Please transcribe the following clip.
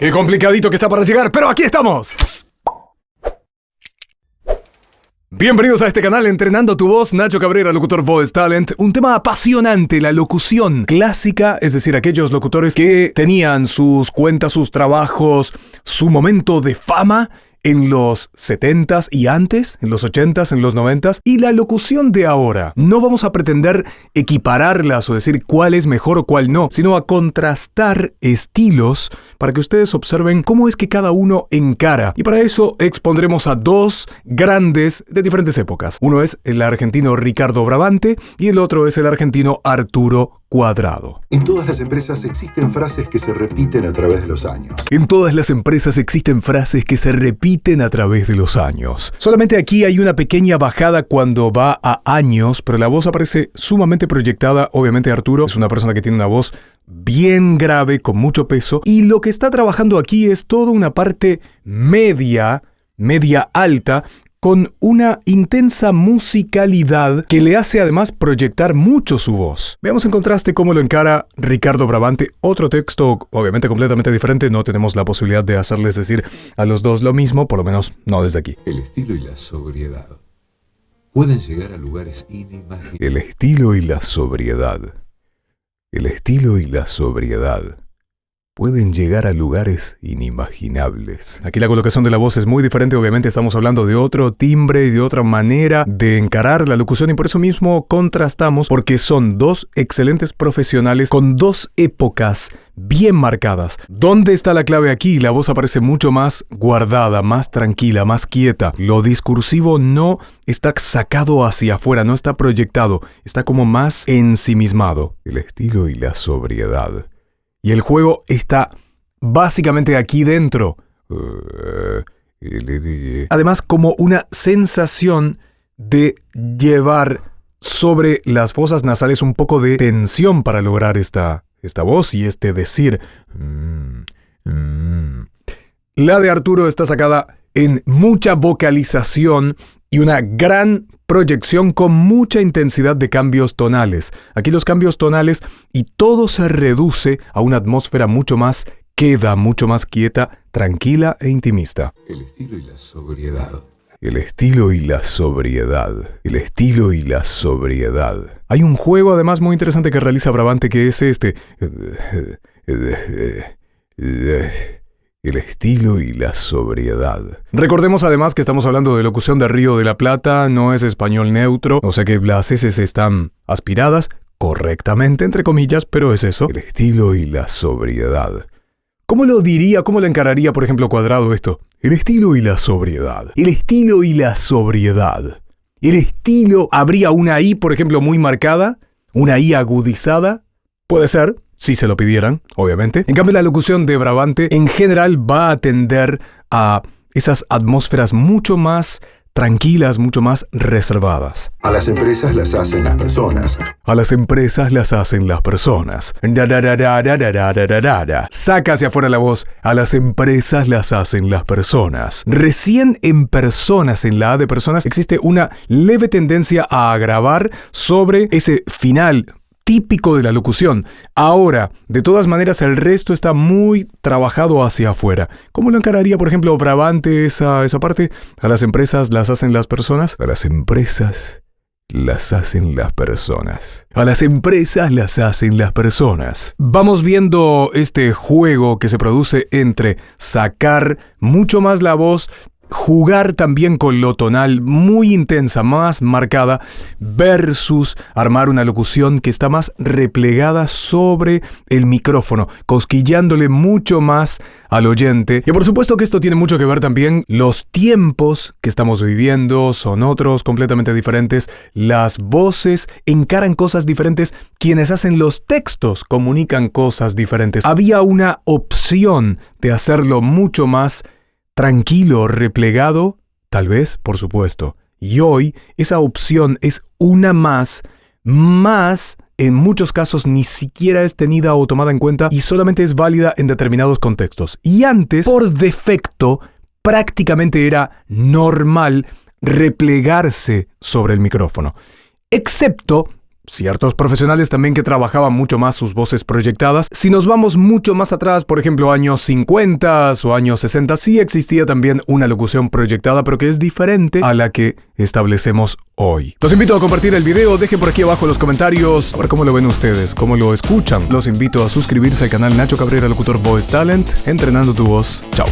Qué complicadito que está para llegar, pero aquí estamos. Bienvenidos a este canal Entrenando tu Voz, Nacho Cabrera, locutor Voice Talent. Un tema apasionante, la locución clásica, es decir, aquellos locutores que tenían sus cuentas, sus trabajos, su momento de fama en los 70s y antes, en los 80s, en los 90s, y la locución de ahora. No vamos a pretender equipararlas o decir cuál es mejor o cuál no, sino a contrastar estilos para que ustedes observen cómo es que cada uno encara. Y para eso expondremos a dos grandes de diferentes épocas. Uno es el argentino Ricardo Bravante y el otro es el argentino Arturo Cuadrado. En todas las empresas existen frases que se repiten a través de los años. En todas las empresas existen frases que se repiten a través de los años. Solamente aquí hay una pequeña bajada cuando va a años, pero la voz aparece sumamente proyectada. Obviamente Arturo es una persona que tiene una voz bien grave, con mucho peso, y lo que está trabajando aquí es toda una parte media alta, con una intensa musicalidad que le hace además proyectar mucho su voz. Veamos en contraste cómo lo encara Ricardo Bravante. Otro texto obviamente completamente diferente. No tenemos la posibilidad de hacerles decir a los dos lo mismo, por lo menos no desde aquí. El estilo y la sobriedad pueden llegar a lugares inimaginables. El estilo y la sobriedad. El estilo y la sobriedad pueden llegar a lugares inimaginables. Aquí la colocación de la voz es muy diferente. Obviamente estamos hablando de otro timbre y de otra manera de encarar la locución, y por eso mismo contrastamos, porque son dos excelentes profesionales con dos épocas bien marcadas. ¿Dónde está la clave aquí? La voz aparece mucho más guardada, más tranquila, más quieta. Lo discursivo no está sacado hacia afuera, no está proyectado, está como más ensimismado. El estilo y la sobriedad. Y el juego está básicamente aquí dentro. Además, como una sensación de llevar sobre las fosas nasales un poco de tensión para lograr esta voz y este decir. La de Arturo está sacada en mucha vocalización y una gran proyección con mucha intensidad de cambios tonales. Aquí los cambios tonales y todo se reduce a una atmósfera mucho más queda, mucho más quieta, tranquila e intimista. El estilo y la sobriedad. El estilo y la sobriedad. El estilo y la sobriedad. Hay un juego además muy interesante que realiza Bravante, que es este. El estilo y la sobriedad. Recordemos además que estamos hablando de locución de Río de la Plata, no es español neutro, o sea que las S están aspiradas correctamente, entre comillas, pero es eso. El estilo y la sobriedad. ¿Cómo lo diría, cómo lo encararía, por ejemplo, Cuadrado esto? El estilo y la sobriedad. El estilo y la sobriedad. El estilo, ¿habría una I, por ejemplo, muy marcada? ¿Una I agudizada? Puede ser. Si se lo pidieran, obviamente. En cambio, la locución de Bravante en general va a tender a esas atmósferas mucho más tranquilas, mucho más reservadas. A las empresas las hacen las personas. A las empresas las hacen las personas. Saca hacia afuera la voz. A las empresas las hacen las personas. Recién en personas, en la A de personas, existe una leve tendencia a agravar sobre ese final típico de la locución. Ahora, de todas maneras, el resto está muy trabajado hacia afuera. ¿Cómo lo encararía, por ejemplo, Bravante esa parte? A las empresas las hacen las personas. A las empresas las hacen las personas. A las empresas las hacen las personas. Vamos viendo este juego que se produce entre sacar mucho más la voz, jugar también con lo tonal muy intensa, más marcada, versus armar una locución que está más replegada sobre el micrófono, cosquillándole mucho más al oyente. Y por supuesto que esto tiene mucho que ver también. Los tiempos que estamos viviendo son otros completamente diferentes. Las voces encaran cosas diferentes. Quienes hacen los textos comunican cosas diferentes. Había una opción de hacerlo mucho más tranquilo, replegado, tal vez, por supuesto. Y hoy esa opción es una más, en muchos casos ni siquiera es tenida o tomada en cuenta y solamente es válida en determinados contextos. Y antes, por defecto, prácticamente era normal replegarse sobre el micrófono. Excepto ciertos profesionales también que trabajaban mucho más sus voces proyectadas. Si nos vamos mucho más atrás, por ejemplo, años 50 o años 60, sí existía también una locución proyectada, pero que es diferente a la que establecemos hoy. Los invito a compartir el video, dejen por aquí abajo los comentarios, a ver cómo lo ven ustedes, cómo lo escuchan. Los invito a suscribirse al canal Nacho Cabrera, Locutor Voice Talent, entrenando tu voz. Chao.